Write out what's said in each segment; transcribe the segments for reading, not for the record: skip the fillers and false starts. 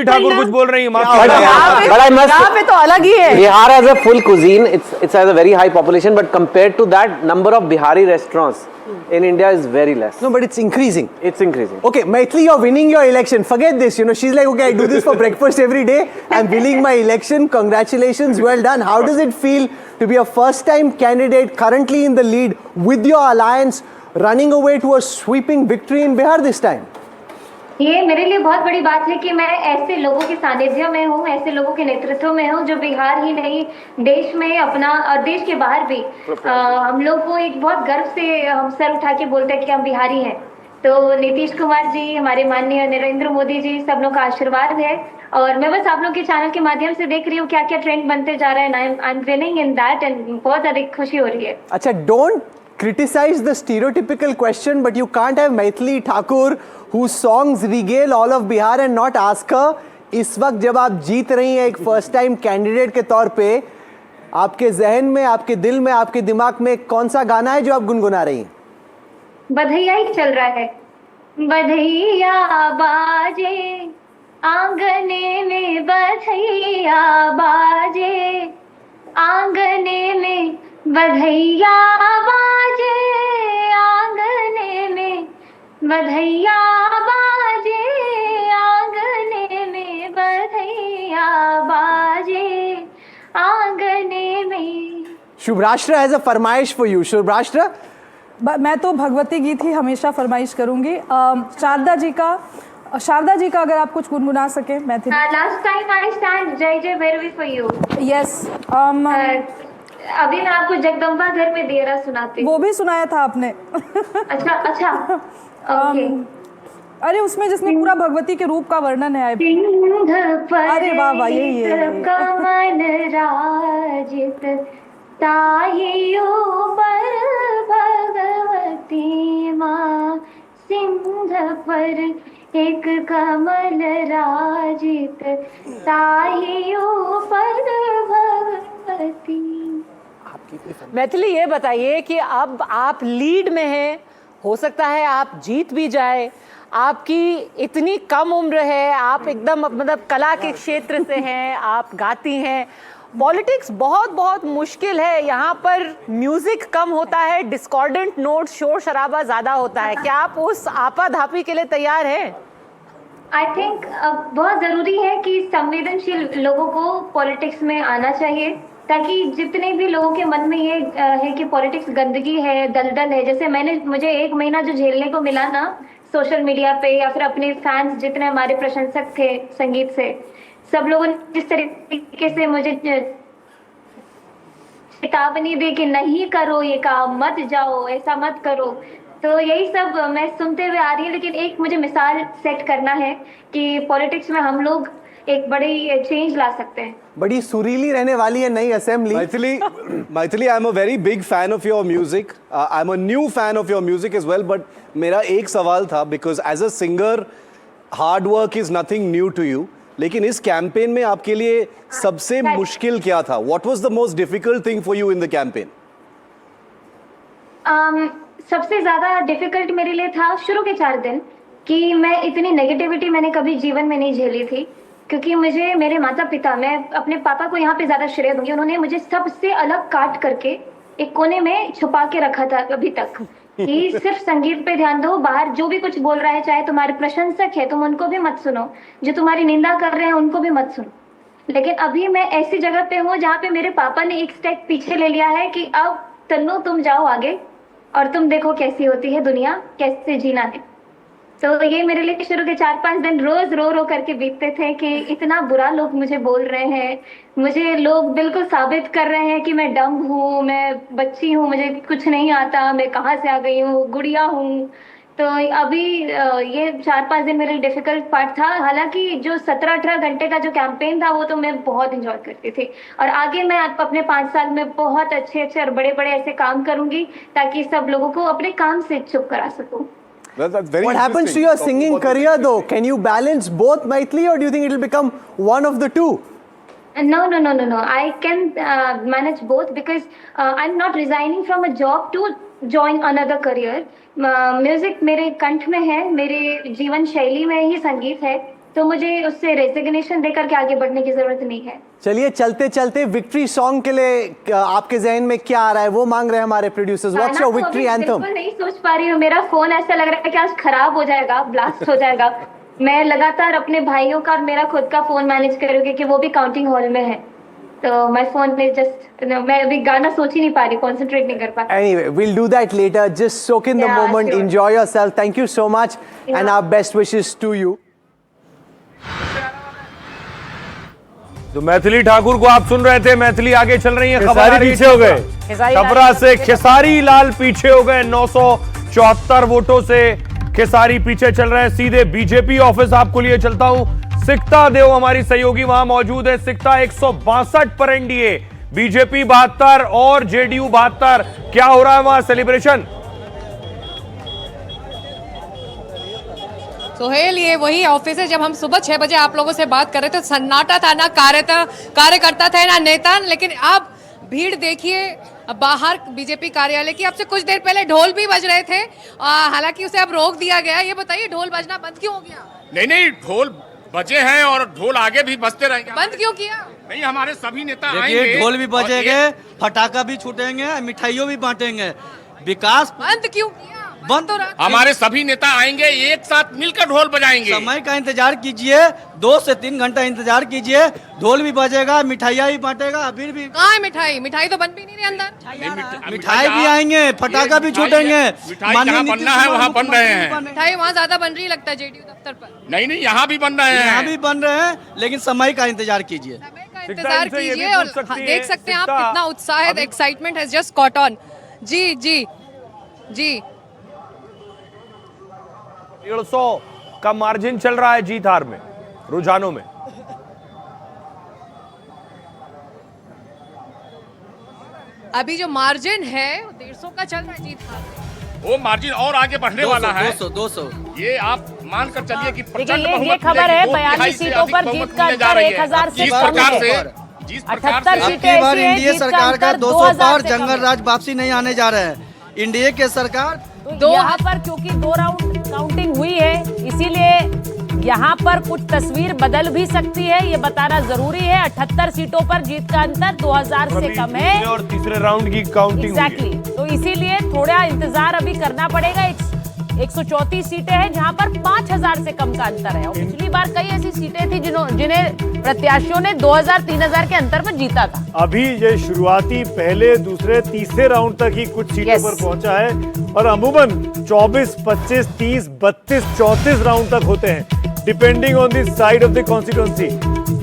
ठाकुर कुछ बोल रही है, यहाँ पे तो अलग ही है. Bihar has a full cuisine. It has a very high population, but compared to that, number of Bihari restaurants in India is very less. No, but it's increasing. It's increasing. Okay, Maithili, you're winning your election. Forget this. You know, she's like, okay, I do this for breakfast every day. I'm winning my election. Congratulations, well done. How does it feel to be a first-time candidate currently in the lead with your alliance running away to a sweeping victory in Bihar this time? ये मेरे लिए बहुत बड़ी बात है कि मैं ऐसे लोगों के सानिध्य में हूँ, ऐसे लोगों के नेतृत्व में हूँ जो बिहार ही नहीं देश में अपना और देश के बाहर भी हम लोग को एक बहुत गर्व से हम सर उठा के बोलते हैं कि हम बिहारी हैं. तो नीतीश कुमार जी, हमारे माननीय नरेंद्र मोदी जी, सब लोग का आशीर्वाद है और मैं बस आप लोग के चैनल के माध्यम से देख रही हूँ क्या क्या ट्रेंड बनते जा रहा है. I am winning in that and बहुत अधिक खुशी हो रही है. अच्छा, don't criticize the stereotypical question, but you can't have Maithili Thakur whose songs regale all of Bihar and not ask her. इस वक्त जब आप जीत रही हैं एक फर्स्ट टाइम कैंडिडेट के तौर पे, आपके जहन में, आपके दिल में, आपके दिमाग में कौन सा गाना है जो आप गुनगुना रही हैं? बधैया ही चल रहा है. बधैया बाजे आंगने में, बधैया बाजे आंगने में, बधैया बाजे आंगने में, बधैया बाजे आंगने में, बधैया बाजे आंगने में. शुभराष्ट्र हैज अ फरमाइश फॉर यू. शुभराष्ट्र, मैं तो भगवती गीत ही हमेशा फरमाइश करूंगी. शारदा जी का अगर आप कुछ गुनगुना सके Maithili. Last time I stand जय जय भैरवी फॉर यू. यस. अभी मैं आपको जगदम्बा घर में देरा सुनाती हूँ. वो भी सुनाया था आपने. अच्छा ओके. अरे उसमें जिसमें पूरा भगवती के रूप का वर्णन है. अरे वाह वाह, यही है. कमल राजित ताहियो पर भगवती माँ, सिंध पर एक कमल राजित ताहियो पर भगवती. मैथिली, ये बताइए कि अब आप लीड में हैं, हो सकता है आप जीत भी जाए, आपकी इतनी कम उम्र है, आप एकदम मतलब कला के क्षेत्र से हैं, आप गाती हैं. पॉलिटिक्स बहुत बहुत मुश्किल है, यहाँ पर म्यूजिक कम होता है, डिस्कॉर्डेंट नोट, शोर शराबा ज़्यादा होता है. क्या आप उस आपाधापी के लिए तैयार हैं? आई थिंक बहुत ज़रूरी है कि संवेदनशील लोगों को पॉलिटिक्स में आना चाहिए, ताकि जितने भी लोगों के मन में ये है कि पॉलिटिक्स गंदगी है, दलदल है. जैसे मुझे 1 महीना जो झेलने को मिला ना सोशल मीडिया पे, या फिर अपने फैंस जितने हमारे प्रशंसक थे संगीत से, सब लोगों ने जिस तरीके से मुझे चेतावनी दी कि नहीं करो ये काम, मत जाओ, ऐसा मत करो, तो यही सब मैं सुनते हुए आ रही है. लेकिन एक मुझे मिसाल सेट करना है कि पॉलिटिक्स में हम लोग एक बड़ी चेंज ला सकते हैं. बड़ी सुरीली रहने वाली है नई assembly. Maithili, I'm a very big fan of your music. I'm a new fan of your music as well. But मेरा एक सवाल था, because as a singer, hard work is nothing new to you. लेकिन इस campaign में आपके लिए सबसे मुश्किल क्या था? What was the most difficult thing for you in the campaign? सबसे ज़्यादा डिफिकल्ट मेरे लिए था शुरू के 4 दिन कि मैं इतनी नेगेटिविटी मैंने कभी जीवन में नहीं झेली थी. क्योंकि मुझे मेरे माता पिता, मैं अपने पापा को यहाँ पे ज़्यादा श्रेय दूंगी, उन्होंने मुझे सबसे अलग काट करके एक कोने में छुपा के रखा था अभी तक कि सिर्फ संगीत पे ध्यान दो, बाहर जो भी कुछ बोल रहा है, चाहे तुम्हारे प्रशंसक है तुम उनको भी मत सुनो, जो तुम्हारी निंदा कर रहे हैं उनको भी मत सुनो. लेकिन अभी मैं ऐसी जगह पे हूँ जहाँ पे मेरे पापा ने एक स्टेप पीछे ले लिया है कि अब तन्नू तुम जाओ आगे और तुम देखो कैसी होती है दुनिया, कैसे जीना है. तो ये मेरे लिए शुरू के 4-5 दिन रोज रो करके बीतते थे कि इतना बुरा लोग मुझे बोल रहे हैं, मुझे लोग बिल्कुल साबित कर रहे हैं कि मैं डम हूँ, मैं बच्ची हूँ, मुझे कुछ नहीं आता, मैं कहाँ से आ गई हूँ, गुड़िया हूँ. तो अभी ये 4-5 दिन मेरे लिए डिफिकल्ट पार्ट था. हालांकि जो 17-18 घंटे का जो कैंपेन था वो तो मैं बहुत इंजॉय करती थी, और आगे मैं अपने 5 साल में बहुत अच्छे और बड़े ऐसे काम करूंगी ताकि सब लोगों को अपने काम से चुप करा सकूं. What happens to your singing career though? Can you balance both, Maithili, or do you think it will become one of the two? No. I can manage both because I'm not resigning from a job to join another career. Music मेरे कंठ में है, मेरे जीवन शैली में ही संगीत है, तो मुझे उससे रेजिग्नेशन देकर के आगे बढ़ने की जरूरत नहीं है। चलिए चलते चलते विक्ट्री सॉन्ग के लिए आपके जहन में क्या आ रहा है वो मांग रहे हैं हमारे producers. What's your victory anthem? बिल्कुल नहीं सोच पा रही हूँ, मेरा फोन ऐसा लग रहा है कि आज खराब हो जाएगा, ब्लास्ट हो जाएगा। मैं लगातार अपने भाइयों का और मेरा खुद का फोन मैनेज करूँगी कि वो भी काउंटिंग हॉल में है, तो माय फोन में जस्ट मैं अभी गाना सोच ही नहीं पा रही, कंसंट्रेट नहीं कर पा रही। Anyway, we'll do that later. Just soak in the Yeah, moment, sure. enjoy yourself. Thank you so much, and Yeah. our best wishes to you. तो मैथिली ठाकुर को आप सुन रहे थे, मैथिली आगे चल रही है, खबर खेसारी आ रही है पीछे हो गए। खेसारी लाल छपरा से पीछे। खेसारी लाल पीछे हो गए, 974 वोटों से खेसारी पीछे चल रहे हैं। सीधे बीजेपी ऑफिस आपको लिए चलता हूं। सिकता देव हमारी सहयोगी वहां मौजूद है। सिकता 162 पर एनडीए, बीजेपी 72 और जेडीयू 72। क्या हो रहा है वहां सेलिब्रेशन? सोहेल, ये वही ऑफिस है जब हम सुबह 6 बजे आप लोगों से बात कर रहे थे, सन्नाटा था, ना कार्यकर्ता थे ना नेता। लेकिन अब भीड़ देखिए बाहर बीजेपी कार्यालय की। अब से कुछ देर पहले ढोल भी बज रहे थे, हालांकि उसे अब रोक दिया गया। ये बताइए ढोल बजना बंद क्यों हो गया? नहीं, ढोल बजे हैं और ढोल आगे भी बजते रहेंगे। बंद क्यों किया? नहीं, हमारे सभी नेता देखिए आएंगे, ढोल भी और बजेंगे, फटाखा भी छूटेंगे, मिठाइयों भी बांटेंगे। विकास बंद क्यों किया? बंद तो रहा। हमारे सभी नेता आएंगे, एक साथ मिलकर ढोल बजाएंगे। समय का इंतजार कीजिए, 2 से 3 घंटा इंतजार कीजिए। ढोल भी बजेगा, मिठाइयाँ भी बांटेगा, अबीर भी, कहाँ है मिठाई? मिठाई तो बन भी नहीं रही अंदर। मिठाई भी आएंगे, फटाखा भी छूटेंगे। मिठाई जहाँ बनना है वहाँ बन रहे हैं। मिठाई वहाँ ज्यादा बन रही लगता है जेडीयू दफ्तर पर। नहीं, यहाँ भी बन रहे यहाँ हैं। भी बन रहे हैं, लेकिन समय का इंतजार कीजिए। समय का इंतजार इनसे ये भी कीजिए और पूछ सकती है, देख सकते हैं आप सिकता, कितना उत्साह है। Excitement has just caught on. जी जी जी 150 का मार्जिन चल रहा है जीत हार में, रुझानों में। अभी जो मार्जिन है 150 का चल रहा है जीत हार में। वो मार्जिन और आगे बढ़ने वाला है। 200 ये आप मानकर चलिए कि प्रचंड देखिए, ये बहुमत खबर है, मिलेगी, 2 42 तिहाई से सीटों अधिक पर बहुमत जीत का मिलने जा अंतर रही है। 1000 से जिस कम प्रकार है। से जिस प्रकार 78 से सीटें अब की बार ऐसी हैं, एनडीए जीत का सरकार का अंतर 200 2000 पार, से कम जंगल है। राज वापसी नहीं आने जा रहे हैं। एनडीए के सरकार तो यहाँ पर क्योंकि 2 राउंड काउंटिंग हुई है, इसीलिए यहाँ पर कुछ तस्वीर बदल भी सकती है, ये बताना जरूरी है। 78 सीटों पर जीत का अंतर 2000 से कम है। दूसरे और तीसरे राउंड की काउंटिंग हुई है। एग्जैक्टली, तो इसीलिए थोड़ा इंतजार अभी करना पड़ेगा। 134 सीटें हैं जहां पर 5000 से कम का अंतर है। और पिछली बार कई ऐसी सीटें थी जिन्हें प्रत्याशियों ने 2000-3000 के अंतर पर जीता था। अभी ये शुरुआती पहले, दूसरे, तीसरे राउंड तक ही कुछ सीटों Yes. पर पहुंचा है और अमूमन 24, 25, 30, 32, 34 राउंड तक होते हैं, depending on the side of the constituency.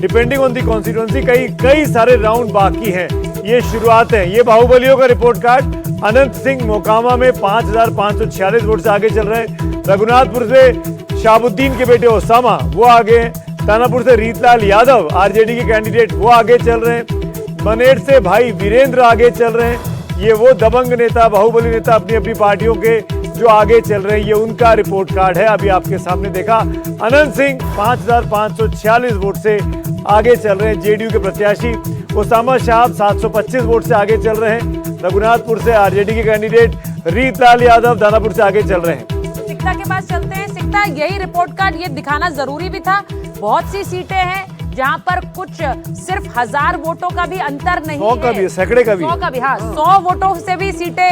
Depending on the constituency कई सारे राउंड बाकी हैं। ये शुरुआत है। ये बाहुबलियों का रिपोर्ट कार्ड। अनंत सिंह मोकामा में 5546 वोट से आगे चल रहे हैं। रघुनाथपुर से शाहबुद्दीन के बेटे ओसामा वो आगे हैं। तानापुर से रीतलाल यादव आरजेडी के कैंडिडेट वो आगे चल रहे हैं। मनेर से भाई वीरेंद्र आगे चल रहे हैं। ये वो दबंग नेता, बाहुबली नेता अपनी अपनी पार्टियों के जो आगे चल रहे हैं। ये उनका रिपोर्ट कार्ड है, अभी आपके सामने देखा। अनंत सिंह 5546 वोट से आगे चल रहे हैं, जेडीयू के प्रत्याशी। ओसामा शाह 725 वोट से आगे चल रहे हैं। रघुनाथपुर से आरजेडी के कैंडिडेट रीतलाल यादव दानापुर से आगे चल रहे हैं। सिकता के पास चलते हैं। सिकता, यही रिपोर्ट कार्ड ये दिखाना जरूरी भी था। बहुत सी सीटें हैं जहां पर कुछ सिर्फ 1000 वोटों का भी अंतर नहीं 100 का भी है, सैकड़े का भी 100 का भी, हाँ, 100 वोटों से भी सीटें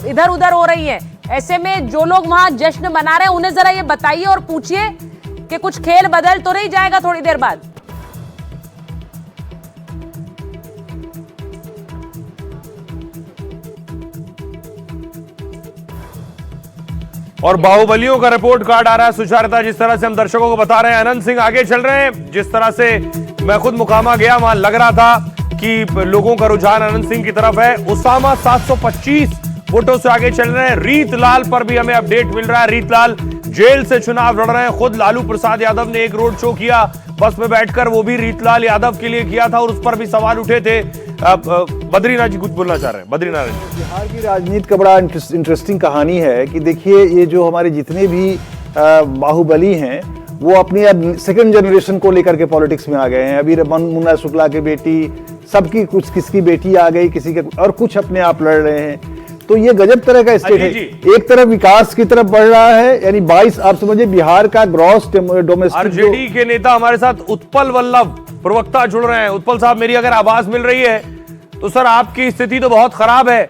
इधर उधर हो रही हैं। ऐसे में जो लोग वहां जश्न मना रहे हैं उन्हें जरा ये बताइए और पूछिए कि कुछ खेल बदल तो नहीं जाएगा थोड़ी देर बाद। और बाहुबलियों का रिपोर्ट कार्ड आ रहा है। सुचारिता, जिस तरह से हम दर्शकों को बता रहे हैं, अनंत सिंह आगे चल रहे हैं। जिस तरह से मैं खुद मुकामा गया, वहां लग रहा था कि लोगों का रुझान अनंत सिंह की तरफ है। उसामा 725 वोटों से आगे चल रहे हैं। रीतलाल पर भी हमें अपडेट मिल रहा है। रीतलाल जेल से चुनाव लड़ रहे हैं। खुद लालू प्रसाद यादव ने एक रोड शो किया बस में बैठकर, वो भी रीतलाल यादव के लिए किया था और उस पर भी सवाल उठे थे। बद्रीनाथ जी कुछ बोलना चाह रहे हैं। बद्रीनारायण जी, बिहार की राजनीति का बड़ा इंटरेस्टिंग कहानी है कि देखिए, ये जो हमारे जितने भी बाहुबली हैं वो अपनी अब सेकंड जनरेशन को लेकर के पॉलिटिक्स में आ गए हैं। अभी मुन्ना शुक्ला की बेटी, सबकी कुछ, किसकी बेटी आ गई, किसी के, और कुछ अपने आप लड़ रहे हैं। तो ये गजब तरह का स्टेट है। एक तरफ विकास की तरफ बढ़ रहा है, यानी 22 आप समझिए बिहार का ग्रॉस डोमेस्टिक। आरजेडी के नेता हमारे साथ उत्पल वल्लभ प्रवक्ता जुड़ रहे हैं। उत्पल साहब, मेरी अगर आवाज मिल रही है तो सर आपकी स्थिति तो बहुत खराब है।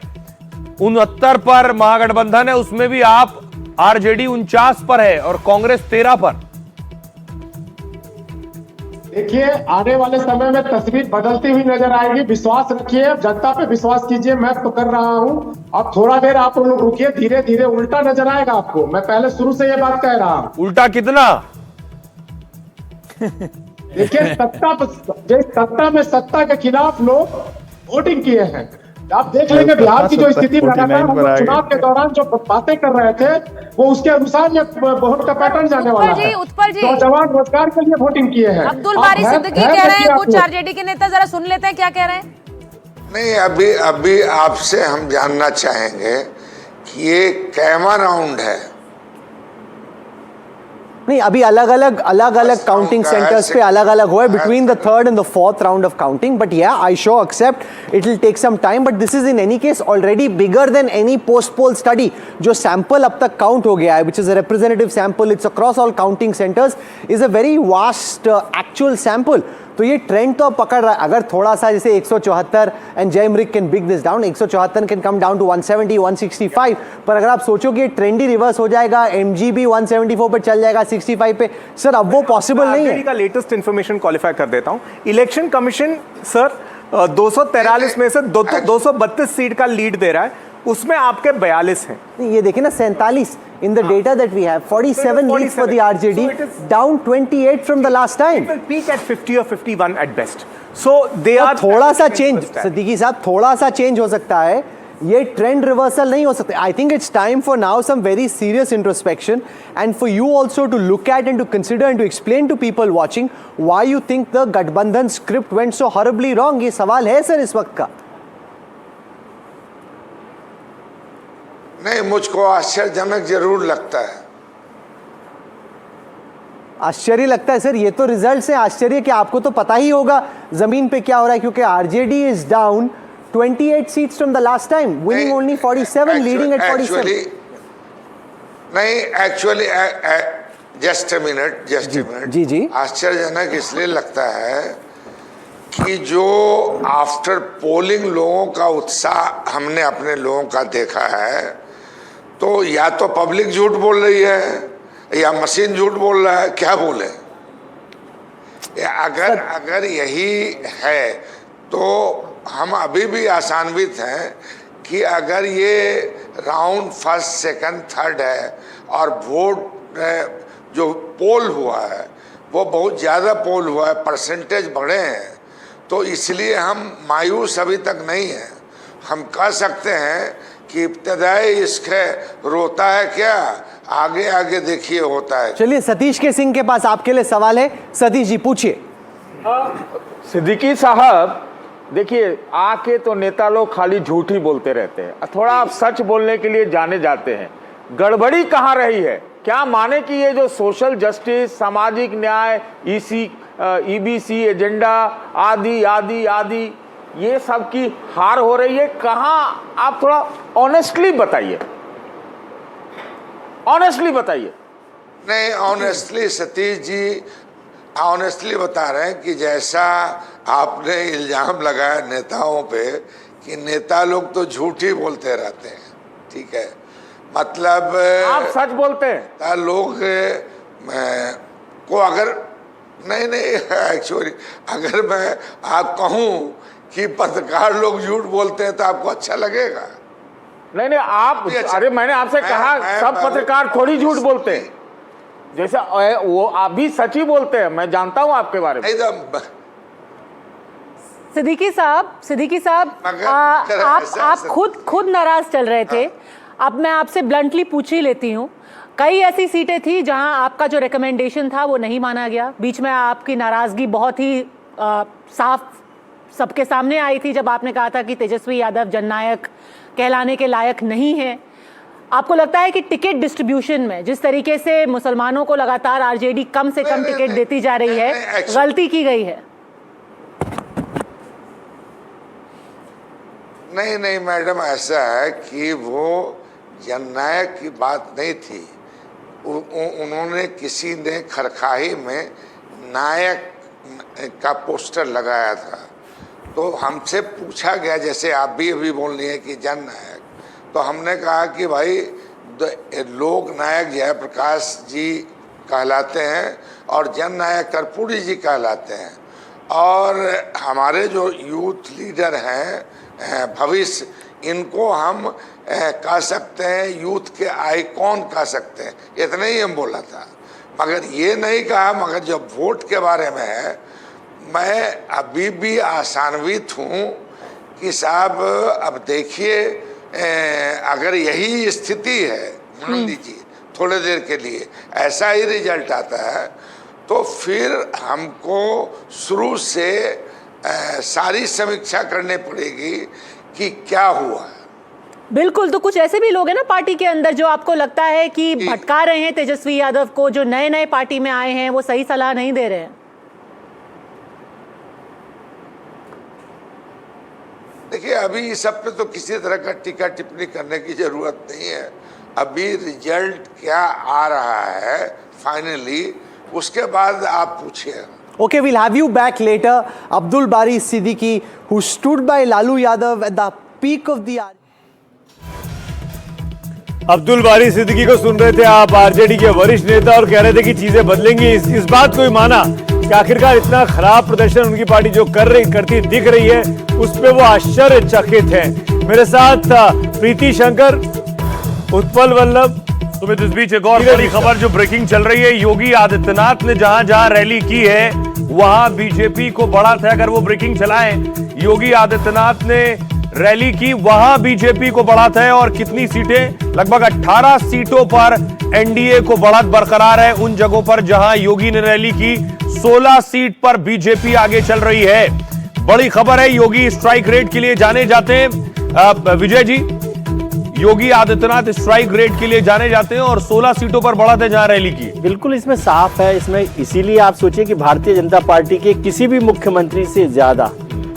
69 पर महागठबंधन है, उसमें भी आप आरजेडी 49 पर है और कांग्रेस 13 पर। देखिए, आने वाले समय में तस्वीर बदलती हुई नजर आएगी। विश्वास रखिए, जनता पे विश्वास कीजिए। मैं तो कर रहा हूं। अब थोड़ा देर आप लोग रुकिए, धीरे धीरे उल्टा नजर आएगा आपको। मैं पहले शुरू से ये बात कह रहा हूं। उल्टा कितना? देखिए, सत्ता में सत्ता के खिलाफ लोग वोटिंग किए हैं। आप देख लेंगे बिहार की जो स्थिति लगातार हम लोग चुनाव के दौरान जो बातें कर रहे थे, वो उसके अनुसार ये वोट का पैटर्न जाने वाला है। उत्पल जी, नौजवान रोजगार के लिए वोटिंग किए हैं। अब्दुल बारी सिद्दीकी कह रहे हैं, कुछ आरजेडी के नेता, जरा सुन लेते हैं क्या कह रहे हैं। नहीं, अभी आपसे हम जानना चाहेंगे कि ये कैमा राउंड है। नहीं, अभी अलग अलग काउंटिंग सेंटर्स पे अलग अलग हुआ है between the third and the fourth round of counting, but yeah I show accept it will take some time, but this is in any case already bigger than any post poll study. जो sample अब तक count हो गया है, which is a representative sample, it's across all counting centres, is a very vast actual sample. तो ये trend तो पकड़ रहा है। अगर थोड़ा सा जैसे 174 एंड जयमृग can bring this down, 174 can come down to 170, 165, पर अगर आप सोचो कि ये ट्रेंड ही रिवर्स हो जाएगा, एमजीबी 174 पे चल जाएगा 65 पे, सर अब वो पॉसिबल नहीं है। का लेटेस्ट इन्फॉर्मेशन क्वालिफाई कर देता हूं। इलेक्शन कमीशन सर 243 में से 232 सीट का लीड दे रहा है, उसमें आपके 42 हैं। ये देखिए ना, 47 in the data that we have, 47 leads for the RJD, down 28 from the last time. It will peak at 50 or 51 at best. So they are थोड़ा सा चेंज, सिद्दीकी साहब, थोड़ा सा चेंज हो सकता है, ये ट्रेंड रिवर्सल नहीं हो सकता। I think it's time for now some very serious introspection and for you also to look at and to consider and to explain to people watching why you think the गठबंधन script went so horribly wrong। ये सवाल है sir इस वक्त का। नहीं, मुझको आश्चर्यजनक जरूर लगता है। आश्चर्य लगता है सर, ये तो रिजल्ट है। आश्चर्य कि आपको तो पता ही होगा जमीन पे क्या हो रहा है, क्योंकि RJD is down 28 seats from the last time, winning only 47, leading at 47। नहीं, एक्चुअली जस्ट अ मिनट जी आश्चर्यजनक इसलिए लगता है कि जो आफ्टर पोलिंग लोगों का उत्साह हमने अपने लोगों का देखा है, तो या तो पब्लिक झूठ बोल रही है या मशीन झूठ बोल रहा है, क्या बोले। अगर यही है तो हम अभी भी आशान्वित हैं कि अगर ये राउंड फर्स्ट सेकंड थर्ड है और वोट जो पोल हुआ है वो बहुत ज़्यादा पोल हुआ है, परसेंटेज बढ़े हैं, तो इसलिए हम मायूस अभी तक नहीं हैं। हम कह सकते हैं कि इब्तदाई इश्क है, रोता है क्या, आगे आगे देखिए होता है। चलिए सतीश के सिंह के पास आपके लिए सवाल है, सतीश जी पूछिए। सिद्दीकी साहब, देखिए आके तो नेता लोग खाली झूठ ही बोलते रहते हैं, थोड़ा आप सच बोलने के लिए जाने जाते हैं। गड़बड़ी कहाँ रही है? क्या माने कि ये जो सोशल जस्टिस, सामाजिक न्याय, ईबीसी एजेंडा आदि आदि आदि ये सब की हार हो रही है? कहाँ, आप थोड़ा ऑनेस्टली बताइए, ऑनेस्टली बताइए। नहीं, ऑनेस्टली सतीश जी ऑनेस्टली बता रहे हैं कि जैसा आपने इल्जाम लगाया नेताओं पे कि नेता लोग तो झूठ ही बोलते रहते हैं, ठीक है, मतलब आप सच बोलते हैं। लोग को अगर नहीं एक्चुअली अगर मैं आप कहूँ कि पत्रकार लोग झूठ बोलते हैं तो आपको अच्छा लगेगा? नहीं आप अरे मैंने आपसे कहा सब पत्रकार थोड़ी झूठ बोलते हैं, जैसे वो आप भी सच ही बोलते हैं, मैं जानता हूं आपके बारे में। सिद्दीकी साहब आप खुद नाराज चल रहे थे। अब मैं आपसे ब्लंटली पूछ ही लेती हूँ, कई ऐसी सीटें थी जहां आपका जो रिकमेंडेशन था वो नहीं माना गया। बीच में आपकी नाराजगी बहुत ही साफ सबके सामने आई थी जब आपने कहा था कि तेजस्वी यादव जननायक कहलाने के लायक नहीं है। आपको लगता है कि टिकट डिस्ट्रीब्यूशन में जिस तरीके से मुसलमानों को लगातार आरजेडी कम से कम टिकट देती जा रही है, गलती की गई है? नहीं नहीं मैडम, ऐसा है कि वो जननायक की बात नहीं थी। उन्होंने किसी ने खरखाही में नायक का पोस्टर लगाया था, तो हमसे पूछा गया, जैसे आप भी अभी बोल रही हैं कि जननायक, तो हमने कहा कि भाई लोक नायक जयप्रकाश जी कहलाते हैं और जननायक कर्पूरी जी कहलाते हैं, और हमारे जो यूथ लीडर हैं भविष्य, इनको हम कह सकते हैं यूथ के आइकॉन कह सकते हैं, इतना ही हम बोला था, मगर ये नहीं कहा। मगर जब वोट के बारे में है, मैं अभी भी आशान्वित हूँ कि साहब अब देखिए, अगर यही स्थिति है, मान लीजिए थोड़े देर के लिए ऐसा ही रिजल्ट आता है, तो फिर हमको शुरू से सारी समीक्षा करनी पड़ेगी कि क्या हुआ। बिल्कुल, तो कुछ ऐसे भी लोग हैं ना पार्टी के अंदर जो आपको लगता है कि भटका रहे हैं तेजस्वी यादव को, जो नए नए पार्टी में आए हैं, वो सही सलाह नहीं दे रहे हैं। देखिए, अभी इस सब पे तो किसी तरह का टीका टिप्पणी करने की जरूरत नहीं है। अभी रिजल्ट क्या आ रहा है फाइनली, उसके बाद आप पूछिए। Okay, we'll have you back later. Abdul Bari Siddiqui, who stood by Lalu Yadav at the peak of the hour. Abdul बारी सिद्दीकी को सुन रहे थे आप, आरजेडी के वरिष्ठ नेता, और कह रहे थे कि चीजें बदलेंगी। इस बात को ही माना कि आखिरकार इतना खराब प्रदर्शन उनकी पार्टी जो करती दिख रही है, उस पे वो आश्चर्यचकित हैं। मेरे साथ प्रीति शंकर, उत्पल वल्लभ। तो इस बीच एक और बड़ी खबर जो ब्रेकिंग चल रही है, योगी आदित्यनाथ ने जहां जहां रैली की है वहां बीजेपी को बढ़त है। अगर वो ब्रेकिंग चलाएं, योगी आदित्यनाथ ने रैली की, वहां बीजेपी को बढ़त है। और कितनी सीटें? लगभग 18 सीटों पर एनडीए को बढ़त बरकरार है। उन जगहों पर जहां योगी ने रैली की, 16 सीट पर बीजेपी आगे चल रही है। बड़ी खबर है, योगी स्ट्राइक रेट के लिए जाने जाते हैं। विजय जी, योगी आदित्यनाथ स्ट्राइक रेट के लिए जाने जाते हैं और 16 सीटों पर बढ़त है जहां रैली की। बिल्कुल, इसमें साफ है। इसमें इसीलिए आप सोचिए कि भारतीय जनता पार्टी के किसी भी मुख्यमंत्री से ज्यादा,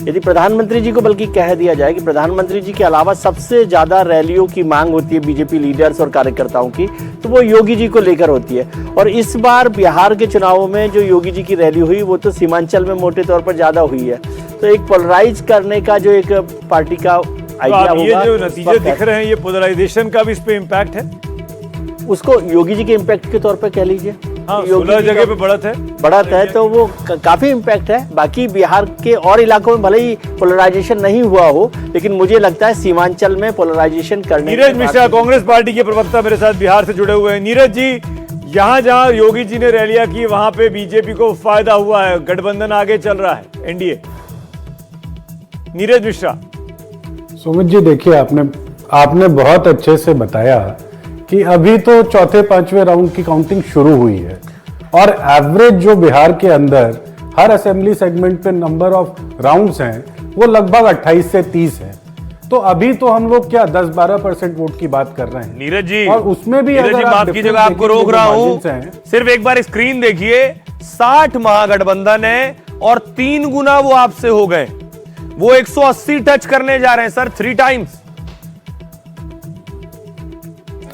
यदि प्रधानमंत्री जी को बल्कि कह दिया जाए कि प्रधानमंत्री जी के अलावा सबसे ज्यादा रैलियों की मांग होती है बीजेपी लीडर्स और कार्यकर्ताओं की, तो वो योगी जी को लेकर होती है। और इस बार बिहार के चुनावों में जो योगी जी की रैली हुई, वो तो सीमांचल में मोटे तौर पर ज्यादा हुई है। तो एक पोलराइज करने का जो एक पार्टी का आइडिया होगा, ये जो नतीजे दिख रहे हैं, ये पोलराइजेशन का भी इस पे इम्पैक्ट है। उसको योगी जी के इम्पैक्ट के तौर पे कह लीजिए। हाँ, 16 जगह पे बढ़त है तो वो काफी इम्पैक्ट है। बाकी बिहार के और इलाकों में भले ही पोलराइजेशन नहीं हुआ हो, लेकिन मुझे लगता है सीमांचल में पोलराइजेशन करने। नीरज मिश्रा, कांग्रेस पार्टी के प्रवक्ता, मेरे साथ बिहार से जुड़े हुए हैं। नीरज जी, यहाँ जहाँ योगी जी ने रैलियां की, वहां पे बीजेपी को फायदा हुआ है, गठबंधन आगे चल रहा है, एनडीए। नीरज मिश्रा। सुमित जी, देखिए, आपने बहुत अच्छे से बताया कि अभी तो चौथे पांचवें राउंड की काउंटिंग शुरू हुई है, और एवरेज जो बिहार के अंदर हर असेंबली सेगमेंट पे नंबर ऑफ राउंड्स हैं, वो लगभग 28 से 30 है। तो अभी तो हम लोग क्या 10-12% वोट की बात कर रहे हैं। नीरज जी, और उसमें भी अगर माफ कीजिएगा, आपको रोक रहा हूं, सिर्फ एक बार स्क्रीन देखिए। 60 महागठबंधन है और 3 गुना वो आपसे हो गए। वो 180 टच करने जा रहे हैं सर, 3 टाइम्स।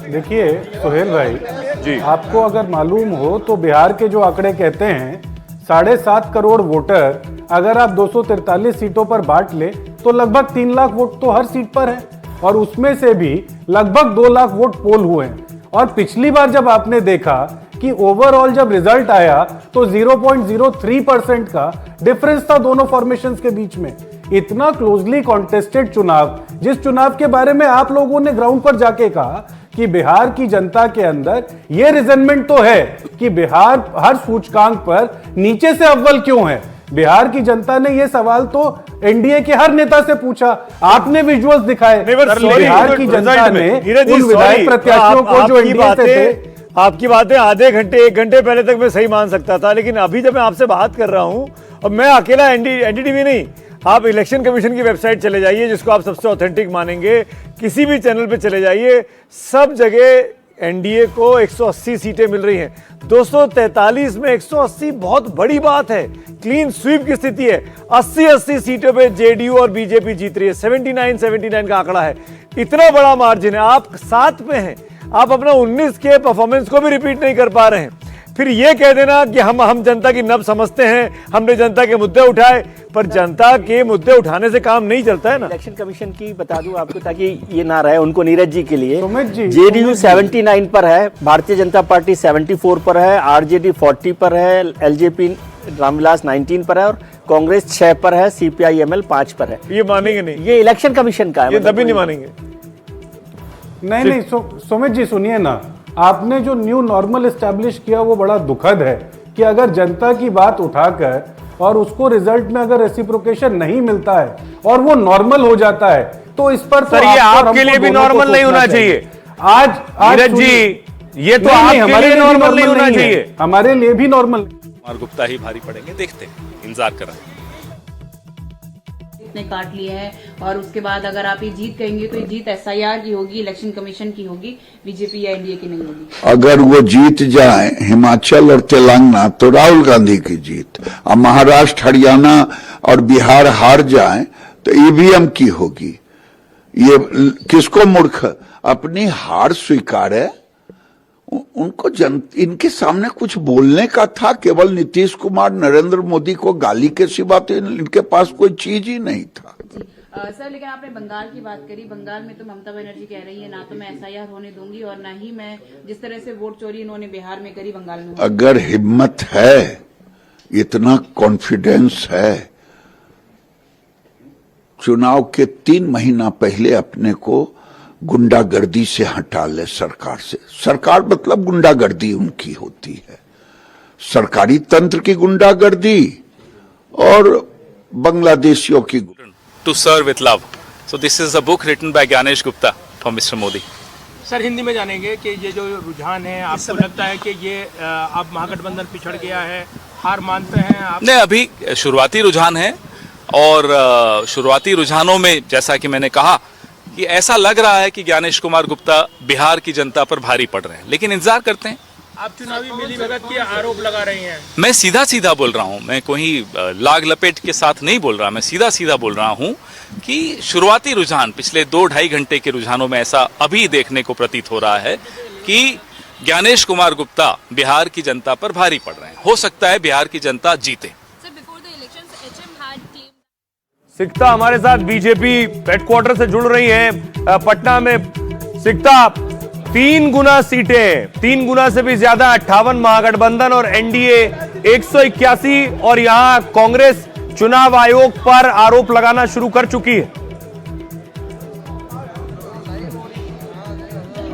देखिए सोहेल भाई जी, आपको अगर मालूम हो तो बिहार के जो आंकड़े कहते हैं 7.5 करोड़ वोटर अगर आप 243 सीटों पर बांट ले तो लगभग 3 लाख वोट तो हर सीट पर है, और उसमें से भी लगभग 2 लाख वोट पोल हुए हैं। और पिछली बार जब आपने देखा कि ओवरऑल जब रिजल्ट आया तो 0.03% का डिफरेंस था दोनों फॉर्मेशंस के बीच में। इतना क्लोजली कॉन्टेस्टेड चुनाव, जिस चुनाव के बारे में आप लोगों ने ग्राउंड पर जाके कहा कि बिहार की जनता के अंदर यह रिजनमेंट तो है कि बिहार हर सूचकांक पर नीचे से अव्वल क्यों है। बिहार की जनता ने यह सवाल तो एनडीए के हर नेता से पूछा, आपने विजुअल्स दिखाए। बिहार की जनता ने उन विधायक प्रत्याशियों को जो एनडीए से थे, आपकी बातें आधे घंटे 1 घंटे पहले तक मैं सही मान सकता था, लेकिन अभी जब मैं आपसे बात कर रहा हूं, और मैं अकेला एनडीटीवी नहीं, आप इलेक्शन कमीशन की वेबसाइट चले जाइए, जिसको आप सबसे ऑथेंटिक मानेंगे, किसी भी चैनल पे चले जाइए, सब जगह एनडीए को 180 सीटें मिल रही हैं। 243 में 180 बहुत बड़ी बात है, क्लीन स्वीप की स्थिति है। 80 सीटों पे जेडीयू और बीजेपी जीत रही है। 79 का आंकड़ा है, इतना बड़ा मार्जिन है। आप 7 पे हैं, आप अपना 19 के परफॉर्मेंस को भी रिपीट नहीं कर पा रहे हैं। फिर ये कह देना कि हम जनता की नब्ज समझते हैं, हमने जनता के मुद्दे उठाए, पर जनता के मुद्दे उठाने से काम नहीं चलता है ना। इलेक्शन कमीशन की बता दूं आपको, ताकि ये ना रहे उनको, नीरज जी के लिए, जेडीयू 79 पर है, भारतीय जनता पार्टी 74 पर है, आरजेडी 40 पर है, एलजेपी रामविलास 19 पर है और कांग्रेस 6 पर है, सीपीआईएमएल 5 पर है। ये मानेंगे नहीं, ये इलेक्शन कमीशन का है, ये तभी नहीं मानेंगे। नहीं सुमित जी सुनिए ना, आपने जो न्यू नॉर्मल एस्टैब्लिश किया वो बड़ा दुखद है कि अगर जनता की बात उठाकर और उसको रिजल्ट में अगर रेसिप्रोकेशन नहीं मिलता है और वो नॉर्मल हो जाता है, तो इस पर सर ये आपके लिए भी नॉर्मल नहीं होना चाहिए। आज नीरज जी, ये तो आपके लिए नॉर्मल नहीं होना चाहिए, हमारे लिए भी नॉर्मल। कुमार गुप्ता ही भारी पड़ेंगे, देखते हैं, इंतजार कर रहे हैं। इतने काट लिए हैं और उसके बाद अगर आप ये जीत कहेंगे तो ये जीत एसआईआर की होगी, इलेक्शन कमीशन की होगी, बीजेपी या एनडीए की नहीं होगी। अगर वो जीत जाए हिमाचल और तेलंगाना तो राहुल गांधी की जीत, और महाराष्ट्र, हरियाणा और बिहार हार जाए तो ईवीएम की होगी। ये किसको मूर्ख अपनी हार स्वीकार है? उनको इनके सामने कुछ बोलने का था, केवल नीतीश कुमार, नरेंद्र मोदी को गाली के सिवा तो इनके पास कोई चीज ही नहीं था। सर लेकिन आपने बंगाल की बात करी, बंगाल में तो ममता बनर्जी कह रही है ना तो मैं एसआईआर होने दूंगी और ना ही मैं, जिस तरह से वोट चोरी इन्होंने बिहार में करी बंगाल में। अगर हिम्मत है, इतना कॉन्फिडेंस है, चुनाव के 3 महीना पहले अपने को गुंडागर्दी से हटा ले सरकार से। सरकार मतलब गुंडागर्दी उनकी होती है, सरकारी तंत्र की गुंडागर्दी और बांग्लादेशियों की। To serve with love, so this is a book written by Gyanesh Gupta for mister Modi. Sir Hindi में जानेंगे कि ये जो रुझान है, आपको लगता है कि ये अब महागठबंधन पिछड़ गया है, हार मानते हैं आप? नहीं, अभी शुरुआती रुझान है और शुरुआती रुझानों में जैसा कि मैंने कहा कि ऐसा लग रहा है कि ज्ञानेश कुमार गुप्ता बिहार की जनता पर भारी पड़ रहे हैं, लेकिन इंतजार करते हैं। आप चुनावी मिलीभगत के आरोप लगा रही हैं। मैं सीधा सीधा बोल रहा हूं, मैं कोई लाग लपेट के साथ नहीं बोल रहा, मैं सीधा सीधा बोल रहा हूं कि शुरुआती रुझान पिछले 2-2.5 घंटे के रुझानों में ऐसा अभी देखने को प्रतीत हो रहा है कि ज्ञानेश कुमार गुप्ता बिहार की जनता पर भारी पड़ रहे हैं। हो सकता है बिहार की जनता जीते। सिकता हमारे साथ बीजेपी हेडक्वार्टर से जुड़ रही है पटना में। सिकता, 3 गुना सीटें, 3 गुना से भी ज्यादा 58 महागठबंधन और एनडीए 181, और यहां कांग्रेस चुनाव आयोग पर आरोप लगाना शुरू कर चुकी है।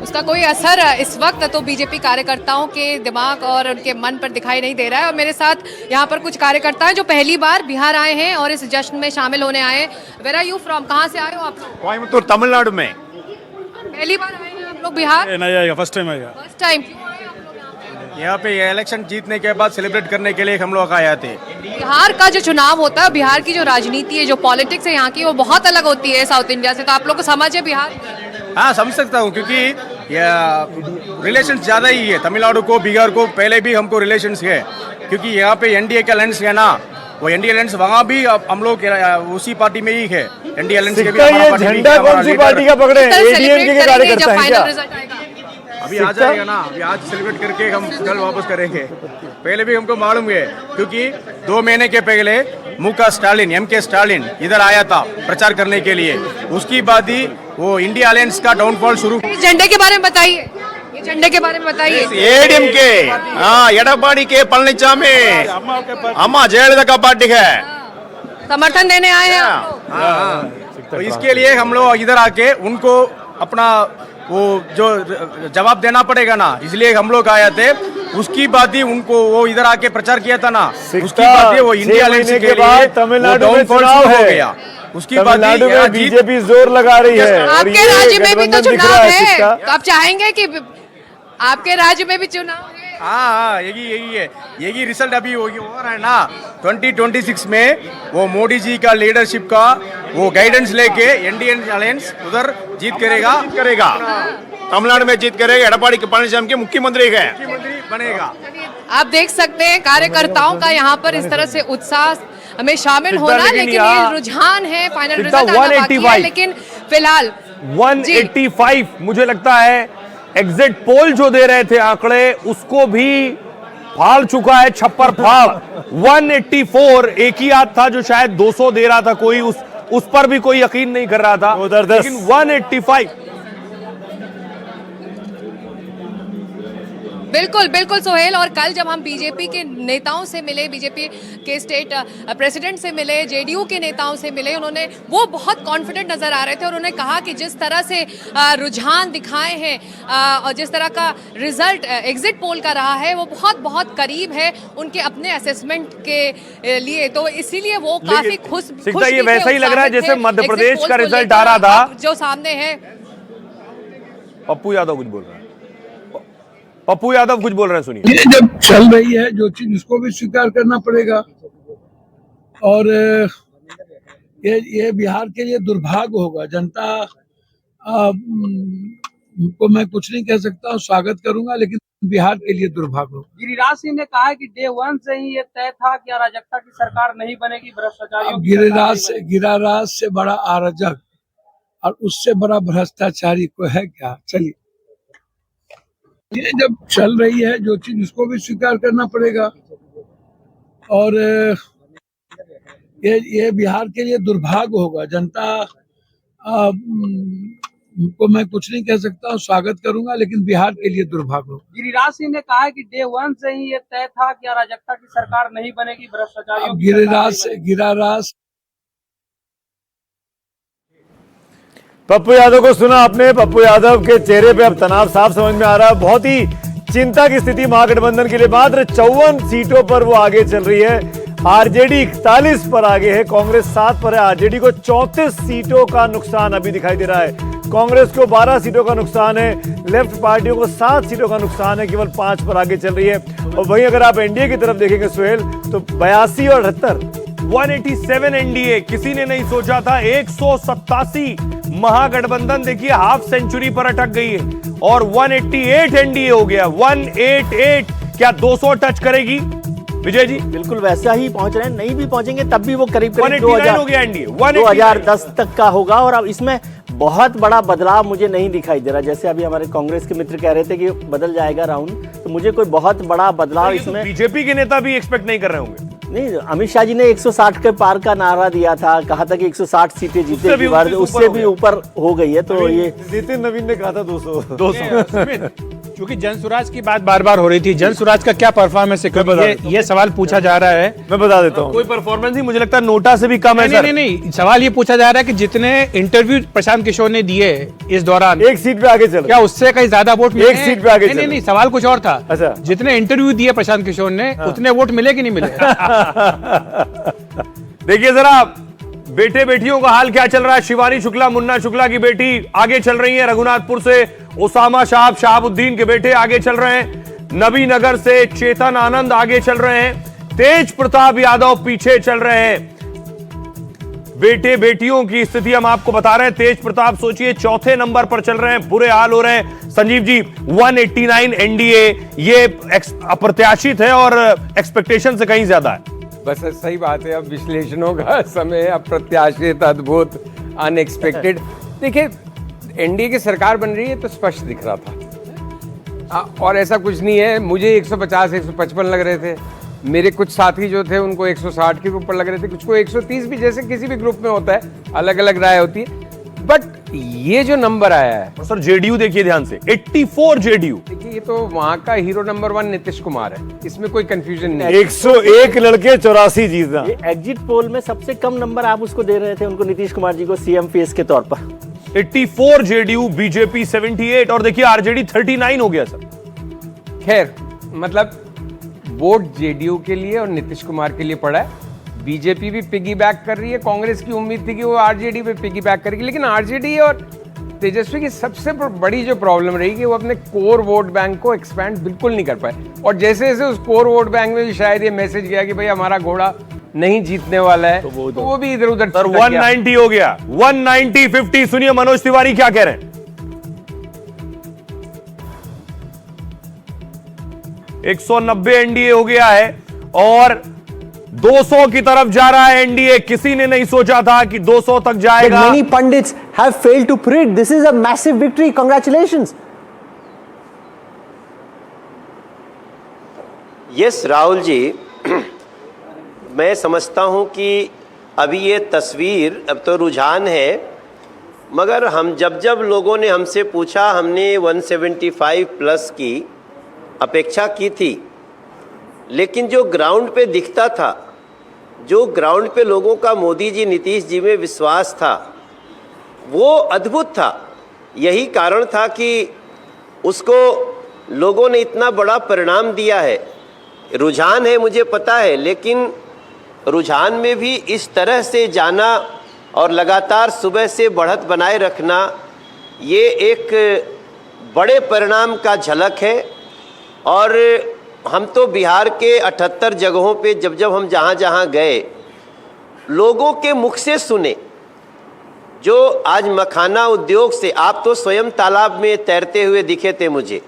उसका कोई असर इस वक्त तो बीजेपी कार्यकर्ताओं के दिमाग और उनके मन पर दिखाई नहीं दे रहा है। और मेरे साथ यहाँ पर कुछ कार्यकर्ता हैं जो पहली बार बिहार आए हैं और इस जश्न में शामिल होने आए हैं। वेयर आर यू फ्रॉम, कहाँ से आए हो आप? कोयम्बटूर, तमिलनाडु में। पहली बार आए हैं आप लोग बिहार? नहीं आएगा, फर्स्ट टाइम आएगा। First time. यहाँ पे इलेक्शन जीतने के बाद सेलिब्रेट करने के लिए हम लोग आए थे। बिहार का जो चुनाव होता है, बिहार की जो राजनीति है, जो पॉलिटिक्स है यहाँ की, वो बहुत अलग होती है साउथ इंडिया से, तो आप लोग को समझ है बिहार? हाँ समझ सकता हूँ, क्योंकि रिलेशन ज़्यादा ही है तमिलनाडु को, बिहार को पहले भी हमको रिलेशंस है, क्योंकि यहाँ पे एनडीए का अलायंस है ना, वो एनडीए अलायंस वहाँ भी हम लोग उसी पार्टी में ही है। एनडीए अलायंस के भी झंडा कौन सी पार्टी का पकड़े? एडीएमके के कार्यकर्ता हैं क्या? अभी आ जाएगा ना, अभी आज सेलिब्रेट करके हम कल वापस करेंगे। पहले भी हमको मालूम है, क्योंकि 2 महीने के पहले मुका स्टालिन, एमके स्टालिन इधर आया था प्रचार करने के लिए, उसकी बाद ही वो इंडिया अलायंस का डाउनफॉल शुरू। झंडे के बारे में बताइए, झंडे के बारे में बताइए। एडीएमके, एडपाड़ी के पलनीचामी, अम्मा जयललिता का पार्टी है, समर्थन देने आए हैं आपको? तो इसके लिए हम लोग इधर आके उनको अपना वो जो जवाब देना पड़ेगा ना, इसलिए हम लोग आए थे। उसकी बाद ही उनको वो इधर आके प्रचार किया था ना, उसकी बाद ही वो इंडिया अलायंस के लिए तमिलनाडु में चुनाव है, उसकी बाद ही बीजेपी जोर लगा रही है। आपके राज्य में भी तो चुनाव है, तो आप चाहेंगे कि आपके राज्य में भी चुनाव है? हाँ, यही रिजल्ट अभी हो रहा है ना। 2026 में वो मोदी जी का लीडरशिप का वो गाइडेंस लेके एनडीए अलायंस उधर जीत करेगा। तमिलनाडु में जीत करेगा, एडपाड़ी पळनिसामी के मुख्यमंत्री बनेगा। आप देख सकते हैं कार्यकर्ताओं का यहाँ पर इस तरह से उत्साह में शामिल होना, लेकिन ये रुझान है, फाइनल रिजल्ट आना बाकी है, लेकिन फिलहाल 185 मुझे लगता है एग्जिट पोल जो दे रहे थे आंकड़े उसको भी फाड़ चुका है, छप्पर फाड़। 184 एक ही आध था जो शायद 200 दे रहा था, कोई उस पर भी कोई यकीन नहीं कर रहा था, लेकिन 185। बिल्कुल बिल्कुल सोहेल, और कल जब हम बीजेपी के नेताओं से मिले, बीजेपी के स्टेट प्रेसिडेंट से मिले, जेडीयू के नेताओं से मिले, उन्होंने वो बहुत कॉन्फिडेंट नजर आ रहे थे और उन्होंने कहा कि जिस तरह से रुझान दिखाए हैं और जिस तरह का रिजल्ट एग्जिट पोल का रहा है वो बहुत बहुत करीब है उनके अपने असेसमेंट के लिए, तो इसीलिए वो काफी खुश ये वैसा ही लग रहा है जैसे मध्य प्रदेश का रिजल्ट आ रहा था जो सामने है। पप्पू यादव कुछ बोल रहा है, पप्पू यादव कुछ बोल रहे हैं, सुनिए। ये जब चल रही है जो चीज उसको भी स्वीकार करना पड़ेगा, और ये बिहार के लिए दुर्भाग्य होगा। जनता को मैं कुछ नहीं कह सकता, स्वागत करूंगा, लेकिन बिहार के लिए दुर्भाग्य होगा। गिरिराज सिंह ने कहा है कि डे 1 से ही ये तय था कि अराजकता की सरकार नहीं बनेगी, भ्रष्टाचारियों की गिरिराज से बड़ा अराजक और उससे बड़ा भ्रष्टाचारी को है क्या? चलिए, ये जब चल रही है जो चीज उसको भी स्वीकार करना पड़ेगा, और ये बिहार के लिए दुर्भाग्य होगा। जनता को मैं कुछ नहीं कह सकता, स्वागत करूंगा, लेकिन बिहार के लिए दुर्भाग्य होगा। गिरिराज सिंह ने कहा है कि डे 1 से ही ये तय था कि अराजकता की सरकार नहीं बनेगी, भ्रष्टाचारियों की गिरिराज पप्पू यादव को सुना आपने। पप्पू यादव के चेहरे पे अब तनाव साफ समझ में आ रहा है, बहुत ही चिंता की स्थिति महागठबंधन के लिए। मात्र 54 सीटों पर वो आगे चल रही है, आरजेडी 41 पर आगे है, कांग्रेस 7 पर है। आरजेडी को 34 सीटों का नुकसान अभी दिखाई दे रहा है, कांग्रेस को 12 सीटों का नुकसान है, लेफ्ट पार्टियों को 7 सीटों का नुकसान है, केवल 5 पर आगे चल रही है। और वहीं अगर आप एनडीए की तरफ देखेंगे सुहेल, तो 82 और 78 187 एनडीए, किसी ने नहीं सोचा था। 187 महागठबंधन देखिए हाफ सेंचुरी पर अटक गई है, और 188 एनडीए हो गया। 188 क्या 200 टच करेगी विजय जी? बिल्कुल वैसा ही पहुंच रहे हैं, नहीं भी पहुंचेंगे तब भी वो करीब 189 हो गया एनडीए, 2010 तक का होगा। और अब इसमें बहुत बड़ा बदलाव मुझे नहीं दिखाई दे रहा, जैसे अभी हमारे कांग्रेस के मित्र कह रहे थे कि बदल जाएगा राउंड, तो मुझे कोई बहुत बड़ा बदलाव इसमें बीजेपी के नेता भी एक्सपेक्ट नहीं कर रहे होंगे। नहीं, अमित शाह जी ने 160 के पार का नारा दिया था, कहा था कि 160 सीटें जीतेगी, उससे भी ऊपर हो गई है। तो ये नितिन नवीन ने कहा था 200। क्योंकि जन स्वराज की बात बार बार हो रही थी, जन स्वराज का क्या परफॉर्मेंस है, ये सवाल पूछा जा रहा है। मैं बता देता हूँ, कोई परफॉर्मेंस नहीं, मुझे लगता है नोटा से भी कम है। नहीं, सवाल ये पूछा जा रहा है कि जितने इंटरव्यू प्रशांत किशोर ने दिए इस दौरान, एक सीट पे आगे चल, क्या उससे कहीं ज्यादा वोट मिले? एक सीट पे आगे चल। नहीं, सवाल कुछ और था। अच्छा, जितने इंटरव्यू दिए प्रशांत किशोर ने, उतने वोट मिले कि नहीं मिले? देखिए जरा बेटे बेटियों का हाल क्या चल रहा है। शिवानी शुक्ला, मुन्ना शुक्ला की बेटी आगे चल रही है, रघुनाथपुर से उसामा शहाबुद्दीन के बेटे आगे चल रहे हैं, नबीनगर से चेतन आनंद आगे चल रहे हैं, तेज प्रताप यादव पीछे चल रहे हैं। बेटे बेटियों की स्थिति हम आपको बता रहे हैं। तेज प्रताप सोचिए 4थे नंबर पर चल रहे हैं, बुरे हाल हो रहे हैं। संजीव जी 189 एनडीए, ये अप्रत्याशित है और एक्सपेक्टेशन से कहीं ज्यादा है। बस सही बात है, अब विश्लेषणों का समय, अप्रत्याशित, अद्भुत, अनएक्सपेक्टेड। देखिए एनडीए की सरकार बन रही है तो स्पष्ट दिख रहा था, और ऐसा कुछ नहीं है। मुझे 150 155 लग रहे थे, मेरे कुछ साथी जो थे उनको 160 के ऊपर लग रहे थे, कुछ को 130 भी, जैसे किसी भी ग्रुप में होता है, अलग अलग राय होती है। बट ये जो नंबर आया है सर, जेडीयू देखिए ध्यान से, 84 जेडीयू। देखिए ये तो वहां का हीरो नंबर 1 नीतीश कुमार है, इसमें कोई कंफ्यूजन नहीं। 101 लड़के 84 जीतना। एग्जिट पोल में सबसे कम नंबर आप उसको दे रहे थे, उनको नीतीश कुमार जी को सीएम फेस के तौर पर। 84 जेडीयू, बीजेपी 78, और देखिए आरजेडी 39 हो गया सर। खैर मतलब वोट जेडीयू के लिए और नीतीश कुमार के लिए पड़ा है। बीजेपी भी पिगी बैक कर रही है, कांग्रेस की उम्मीद थी कि वो आरजेडी पे पिगी बैक करेगी, लेकिन आरजेडी और तेजस्वी की सबसे बड़ी जो प्रॉब्लम रही कि वो अपने कोर वोट बैंक को एक्सपैंड बिल्कुल नहीं कर पाए, और जैसे जैसे उस कोर वोट बैंक में भी शायद ये मैसेज गया कि भाई हमारा घोड़ा नहीं जीतने वाला है, तो वो भी इधर उधर। सर 190 हो गया, 190 50। सुनिए मनोज तिवारी क्या कह रहे हैं। 190 एनडीए हो गया है और 200 की तरफ जा रहा है एनडीए। किसी ने नहीं सोचा था कि 200 तक जाएगा। Many pundits have failed to predict. This is a massive victory. Congratulations. Yes, Rahul ji, मैं समझता हूं कि अभी ये तस्वीर, अब तो रुझान है, मगर हम जब लोगों ने हमसे पूछा, हमने 175 प्लस की अपेक्षा की थी, लेकिन जो ग्राउंड पे दिखता था, जो ग्राउंड पे लोगों का मोदी जी, नीतीश जी में विश्वास था, वो अद्भुत था। यही कारण था कि उसको लोगों ने इतना बड़ा परिणाम दिया है। रुझान है, मुझे पता है, लेकिन रुझान में भी इस तरह से जाना और लगातार सुबह से बढ़त बनाए रखना, ये एक बड़े परिणाम का झलक है। और हम तो बिहार के 78 जगहों पे जब हम जहाँ गए, लोगों के मुख से सुने, जो आज मखाना उद्योग से, आप तो स्वयं तालाब में तैरते हुए दिखे थे मुझे,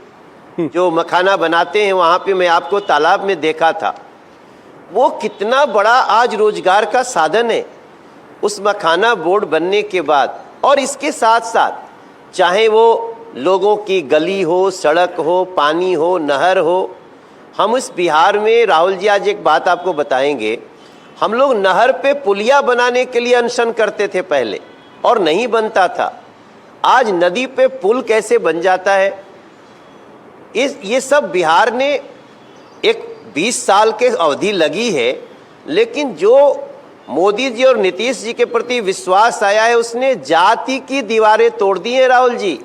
जो मखाना बनाते हैं वहाँ पे मैं आपको तालाब में देखा था, वो कितना बड़ा आज रोजगार का साधन है उस मखाना बोर्ड बनने के बाद। और इसके साथ साथ चाहे वो लोगों की गली हो, सड़क हो, पानी हो, नहर हो, हम इस बिहार में, राहुल जी आज एक बात आपको बताएंगे, हम लोग नहर पे पुलिया बनाने के लिए अनशन करते थे पहले और नहीं बनता था। आज नदी पे पुल कैसे बन जाता है, ये सब बिहार ने एक 20 साल के अवधि लगी है, लेकिन जो मोदी जी और नीतीश जी के प्रति विश्वास आया है, उसने जाति की दीवारें तोड़ दी हैं राहुल जी।